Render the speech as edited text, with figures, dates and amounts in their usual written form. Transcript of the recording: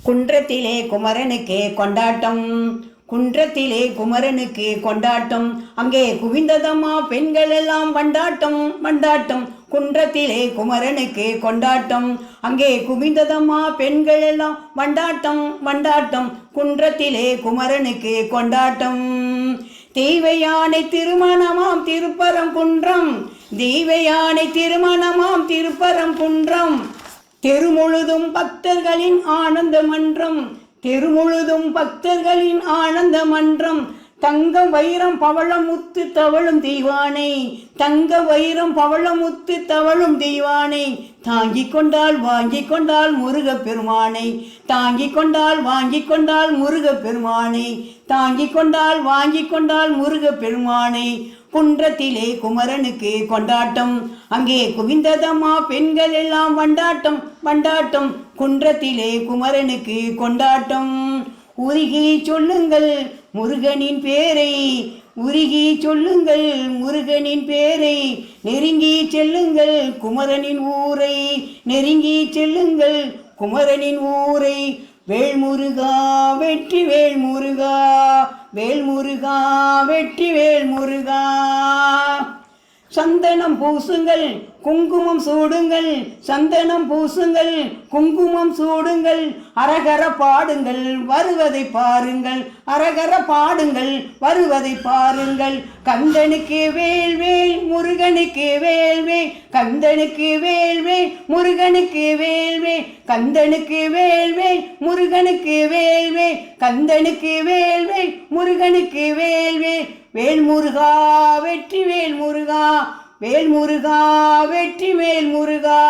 குன்றத்திலே குமரனுக்கு கொண்டாட்டம், குன்றத்திலே குமரனுக்கு கொண்டாட்டம். அங்கே குவிந்ததம்மா பெண்கள் எல்லாம் வண்டாட்டம் வண்டாட்டம். குன்றத்திலே குமரனுக்கு கொண்டாட்டம், அங்கே குவிந்ததம்மா பெண்கள் எல்லாம் வண்டாட்டம் வண்டாட்டம். குன்றத்திலே குமரனுக்கு கொண்டாட்டம். தெய்வயானை திருமணமாம் திருப்பரங்குன்றம், தெய்வயானை திருமணமாம் திருப்பரங்குன்றம். தெருமுழுதும் பக்தர்களின் ஆனந்த மன்றம், தெருமுழுதும் பக்தர்களின் ஆனந்த மன்றம். தங்க வைரம் பவளமுத்து தவழும் தெய்வானை, தங்க வைரம் பவளமுத்து தவழும் தெய்வானை. தாங்கிக் கொண்டால் வாங்கிக் கொண்டால் முருகப் பெருமானை, தாங்கிக் கொண்டால் வாங்கிக் கொண்டால் முருகப் பெருமானை, தாங்கிக் கொண்டால் வாங்கிக் கொண்டால் முருகப் பெருமானை. குன்றத்திலே குமரனுக்கு கொண்டாட்டம், அங்கே குவிந்ததம்மா பெண்கள் எல்லாம் வண்டாட்டம் வண்டாட்டம். குன்றத்திலே குமரனுக்கு கொண்டாட்டம். உருகி சொல்லுங்கள் முருகனின் பேரை, உருகி சொல்லுங்கள் முருகனின் பேரை. நெருங்கி செல்லுங்கள் குமரனின் ஊரை, நெருங்கி செல்லுங்கள் குமரனின் ஊரை. வேல்முருகா வெற்றி வேல்முருகா, வேல்முருகா வெற்றி வேல்முருகா. சந்தனம் பூசுங்கள் குங்குமம் சூடுங்கள், சந்தனம் பூசுங்கள் குங்குமம் சூடுங்கள். அரகர பாடுங்கள் வருவதை பாருங்கள், அரகர பாடுங்கள் வருவதை பாருங்கள். கந்தனுக்கு வேல்வேல் முருகனுக்கு வேல்வேல், கந்தனுக்கு வேல்வேல் முருகனுக்கு வேல்வேல், கந்தனுக்கு வேல்வேல் முருகனுக்கு வேல்வேல், கந்தனுக்கு வேல்வேல் முருகனுக்கு வேல்வேல். வேல்முருகா வெற்றி வேல்முருகா, வேல்முருகா வெற்றி வேல்முருகா.